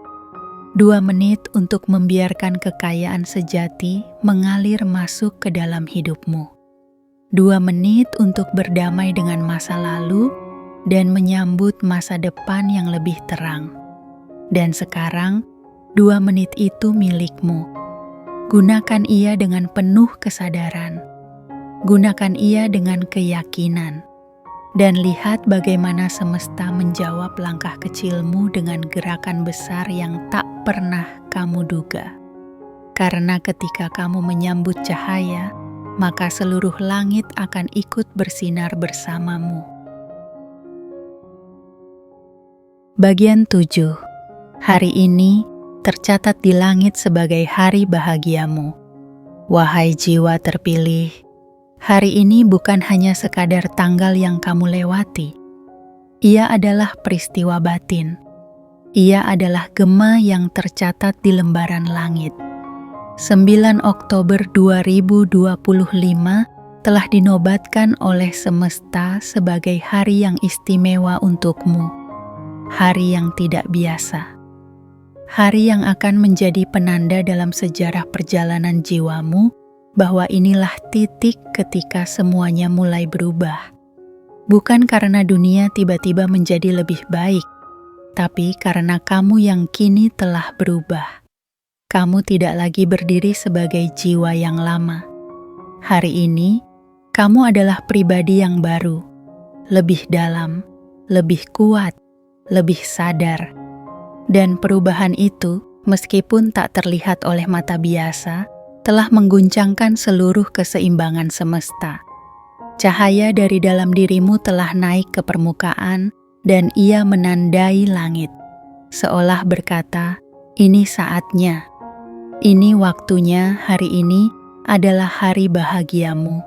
2 menit untuk membiarkan kekayaan sejati mengalir masuk ke dalam hidupmu. 2 menit untuk berdamai dengan masa lalu dan menyambut masa depan yang lebih terang. Dan sekarang, 2 menit itu milikmu. Gunakan ia dengan penuh kesadaran. Gunakan ia dengan keyakinan. Dan lihat bagaimana semesta menjawab langkah kecilmu dengan gerakan besar yang tak pernah kamu duga. Karena ketika kamu menyambut cahaya, maka seluruh langit akan ikut bersinar bersamamu. Bagian 7. Hari ini tercatat di langit sebagai hari bahagiamu. Wahai jiwa terpilih, hari ini bukan hanya sekadar tanggal yang kamu lewati. Ia adalah peristiwa batin. Ia adalah gema yang tercatat di lembaran langit. 9 Oktober 2025 telah dinobatkan oleh semesta sebagai hari yang istimewa untukmu, hari yang tidak biasa, hari yang akan menjadi penanda dalam sejarah perjalanan jiwamu bahwa inilah titik ketika semuanya mulai berubah. Bukan karena dunia tiba-tiba menjadi lebih baik, tapi karena kamu yang kini telah berubah. Kamu tidak lagi berdiri sebagai jiwa yang lama. Hari ini, kamu adalah pribadi yang baru, lebih dalam, lebih kuat, lebih sadar. Dan perubahan itu, meskipun tak terlihat oleh mata biasa, telah mengguncangkan seluruh keseimbangan semesta. Cahaya dari dalam dirimu telah naik ke permukaan dan ia menandai langit, seolah berkata, "Ini saatnya. Ini waktunya, hari ini adalah hari bahagiamu."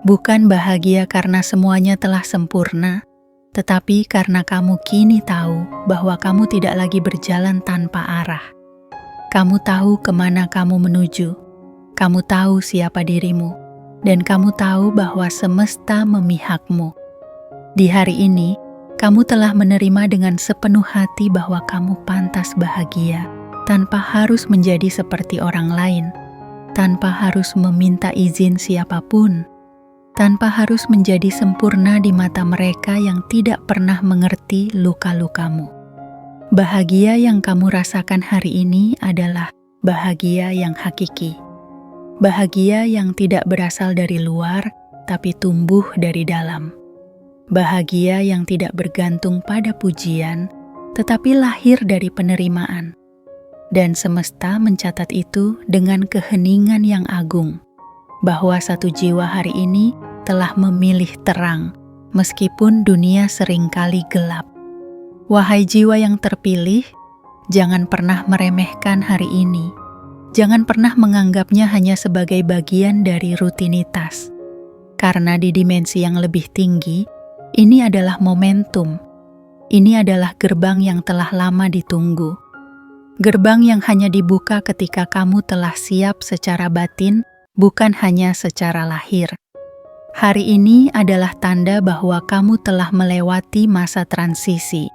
Bukan bahagia karena semuanya telah sempurna, tetapi karena kamu kini tahu bahwa kamu tidak lagi berjalan tanpa arah. Kamu tahu kemana kamu menuju, kamu tahu siapa dirimu, dan kamu tahu bahwa semesta memihakmu. Di hari ini, kamu telah menerima dengan sepenuh hati bahwa kamu pantas bahagia, tanpa harus menjadi seperti orang lain, tanpa harus meminta izin siapapun, tanpa harus menjadi sempurna di mata mereka yang tidak pernah mengerti luka-lukamu. Bahagia yang kamu rasakan hari ini adalah bahagia yang hakiki. Bahagia yang tidak berasal dari luar, tapi tumbuh dari dalam. Bahagia yang tidak bergantung pada pujian, tetapi lahir dari penerimaan. Dan semesta mencatat itu dengan keheningan yang agung, bahwa satu jiwa hari ini telah memilih terang, meskipun dunia seringkali gelap. Wahai jiwa yang terpilih, jangan pernah meremehkan hari ini. Jangan pernah menganggapnya hanya sebagai bagian dari rutinitas. Karena di dimensi yang lebih tinggi, ini adalah momentum. Ini adalah gerbang yang telah lama ditunggu. Gerbang yang hanya dibuka ketika kamu telah siap secara batin, bukan hanya secara lahir. Hari ini adalah tanda bahwa kamu telah melewati masa transisi,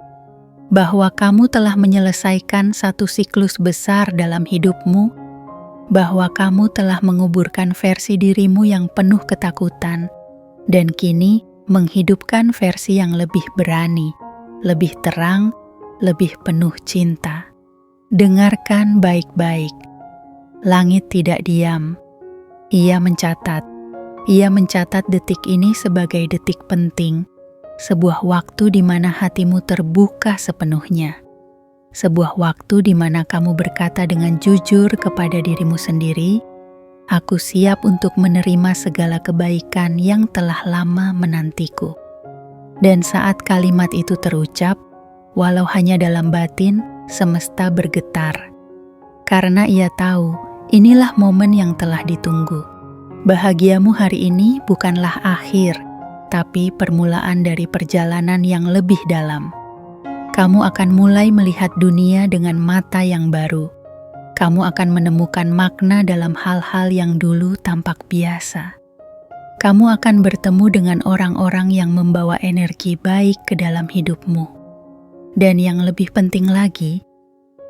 bahwa kamu telah menyelesaikan satu siklus besar dalam hidupmu, bahwa kamu telah menguburkan versi dirimu yang penuh ketakutan, dan kini menghidupkan versi yang lebih berani, lebih terang, lebih penuh cinta. Dengarkan baik-baik. Langit tidak diam. Ia mencatat detik ini sebagai detik penting, sebuah waktu di mana hatimu terbuka sepenuhnya. Sebuah waktu di mana kamu berkata dengan jujur kepada dirimu sendiri, "Aku siap untuk menerima segala kebaikan yang telah lama menantiku." Dan saat kalimat itu terucap, walau hanya dalam batin, semesta bergetar. Karena ia tahu, inilah momen yang telah ditunggu. Bahagiamu hari ini bukanlah akhir, tapi permulaan dari perjalanan yang lebih dalam. Kamu akan mulai melihat dunia dengan mata yang baru. Kamu akan menemukan makna dalam hal-hal yang dulu tampak biasa. Kamu akan bertemu dengan orang-orang yang membawa energi baik ke dalam hidupmu. Dan yang lebih penting lagi,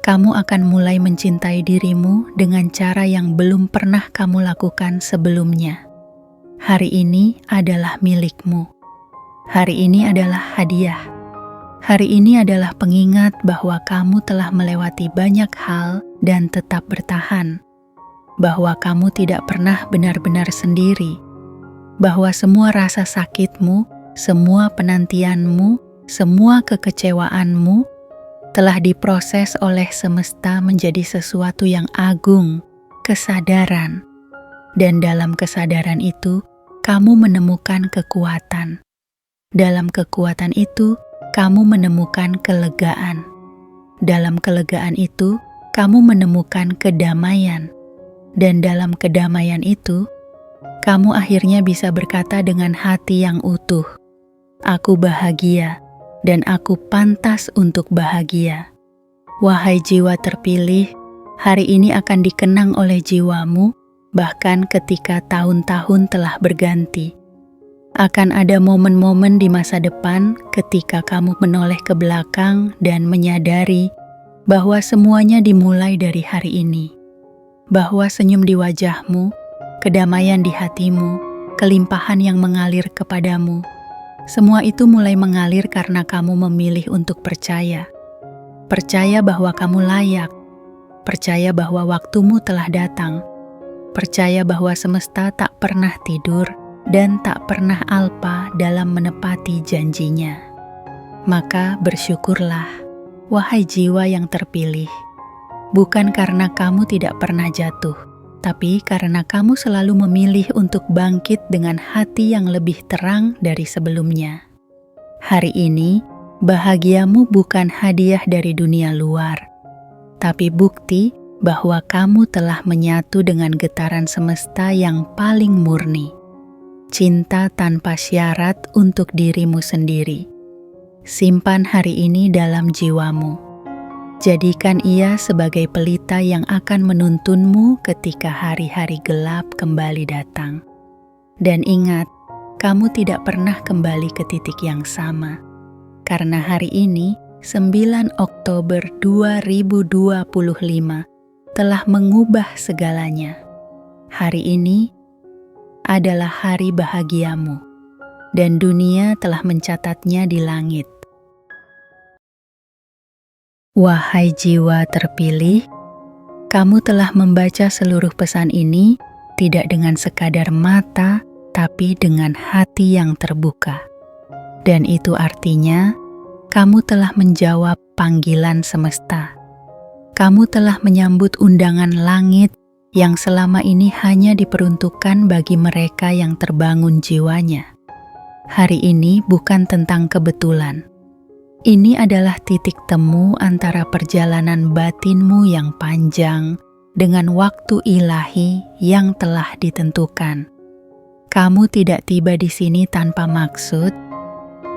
kamu akan mulai mencintai dirimu dengan cara yang belum pernah kamu lakukan sebelumnya. Hari ini adalah milikmu. Hari ini adalah hadiah. Hari ini adalah pengingat bahwa kamu telah melewati banyak hal dan tetap bertahan. Bahwa kamu tidak pernah benar-benar sendiri. Bahwa semua rasa sakitmu, semua penantianmu, semua kekecewaanmu telah diproses oleh semesta menjadi sesuatu yang agung, kesadaran. Dan dalam kesadaran itu, kamu menemukan kekuatan. Dalam kekuatan itu, kamu menemukan kelegaan. Dalam kelegaan itu, kamu menemukan kedamaian. Dan dalam kedamaian itu, kamu akhirnya bisa berkata dengan hati yang utuh, "Aku bahagia. Dan aku pantas untuk bahagia." Wahai jiwa terpilih, Hari ini akan dikenang oleh jiwamu, bahkan ketika tahun-tahun telah berganti. Akan ada momen-momen di masa depan ketika kamu menoleh ke belakang dan menyadari bahwa semuanya dimulai dari hari ini. Bahwa senyum di wajahmu, kedamaian di hatimu, kelimpahan yang mengalir kepadamu, semua itu mulai mengalir karena kamu memilih untuk percaya. Percaya bahwa kamu layak, percaya bahwa waktumu telah datang, percaya bahwa semesta tak pernah tidur dan tak pernah alpa dalam menepati janjinya. Maka bersyukurlah, wahai jiwa yang terpilih, bukan karena kamu tidak pernah jatuh, tapi karena kamu selalu memilih untuk bangkit dengan hati yang lebih terang dari sebelumnya. Hari ini, bahagiamu bukan hadiah dari dunia luar, tapi bukti bahwa kamu telah menyatu dengan getaran semesta yang paling murni. Cinta tanpa syarat untuk dirimu sendiri. Simpan hari ini dalam jiwamu. Jadikan ia sebagai pelita yang akan menuntunmu ketika hari-hari gelap kembali datang. Dan ingat, kamu tidak pernah kembali ke titik yang sama. Karena hari ini, 9 Oktober 2025 telah mengubah segalanya. Hari ini adalah hari bahagiamu, dan dunia telah mencatatnya di langit. Wahai jiwa terpilih, kamu telah membaca seluruh pesan ini tidak dengan sekadar mata, tapi dengan hati yang terbuka. Dan itu artinya, kamu telah menjawab panggilan semesta. Kamu telah menyambut undangan langit yang selama ini hanya diperuntukkan bagi mereka yang terbangun jiwanya. Hari ini bukan tentang kebetulan. Ini adalah titik temu antara perjalanan batinmu yang panjang dengan waktu ilahi yang telah ditentukan. Kamu tidak tiba di sini tanpa maksud.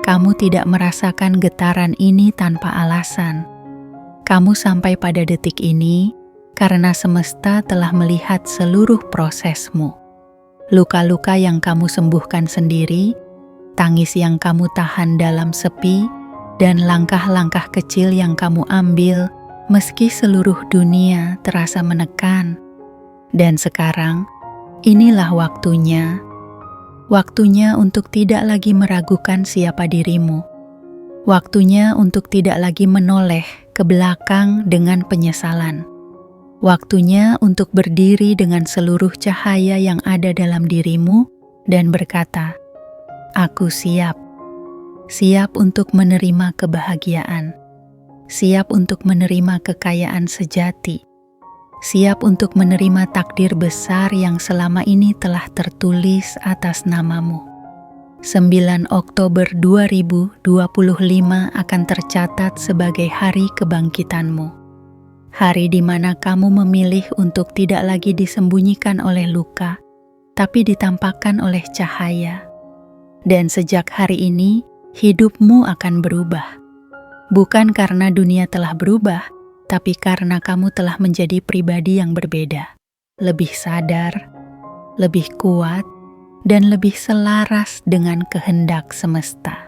Kamu tidak merasakan getaran ini tanpa alasan. Kamu sampai pada detik ini karena semesta telah melihat seluruh prosesmu. Luka-luka yang kamu sembuhkan sendiri, tangis yang kamu tahan dalam sepi, dan langkah-langkah kecil yang kamu ambil meski seluruh dunia terasa menekan. Dan sekarang, inilah waktunya. Waktunya untuk tidak lagi meragukan siapa dirimu. Waktunya untuk tidak lagi menoleh ke belakang dengan penyesalan. Waktunya untuk berdiri dengan seluruh cahaya yang ada dalam dirimu dan berkata, "Aku siap. Siap untuk menerima kebahagiaan. Siap untuk menerima kekayaan sejati. Siap untuk menerima takdir besar yang selama ini telah tertulis atas namamu." 9 Oktober 2025 akan tercatat sebagai hari kebangkitanmu. Hari di mana kamu memilih untuk tidak lagi disembunyikan oleh luka, tapi ditampakkan oleh cahaya. Dan sejak hari ini, hidupmu akan berubah. Bukan karena dunia telah berubah, tapi karena kamu telah menjadi pribadi yang berbeda, lebih sadar, lebih kuat, dan lebih selaras dengan kehendak semesta.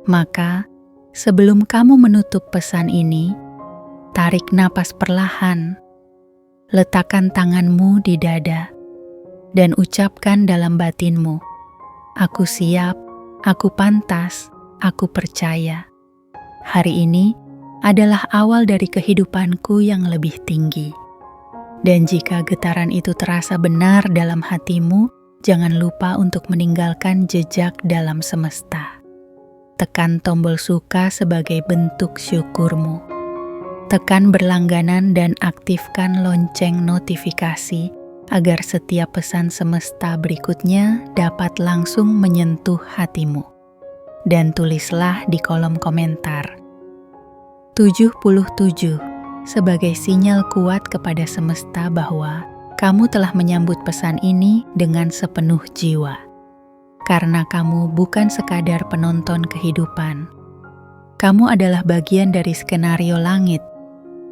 Maka, sebelum kamu menutup pesan ini, tarik napas perlahan, letakkan tanganmu di dada, dan ucapkan dalam batinmu, "Aku siap, aku pantas, aku percaya." Hari ini adalah awal dari kehidupanku yang lebih tinggi. Dan jika getaran itu terasa benar dalam hatimu, jangan lupa untuk meninggalkan jejak dalam semesta. Tekan tombol suka sebagai bentuk syukurmu. Tekan berlangganan dan aktifkan lonceng notifikasi agar setiap pesan semesta berikutnya dapat langsung menyentuh hatimu. Dan tulislah di kolom komentar 77 sebagai sinyal kuat kepada semesta bahwa kamu telah menyambut pesan ini dengan sepenuh jiwa. Karena kamu bukan sekadar penonton kehidupan. Kamu adalah bagian dari skenario langit.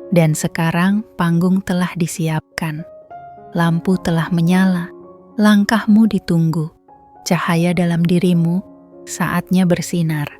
Dan sekarang panggung telah disiapkan. Lampu telah menyala, langkahmu ditunggu. Cahaya dalam dirimu saatnya bersinar.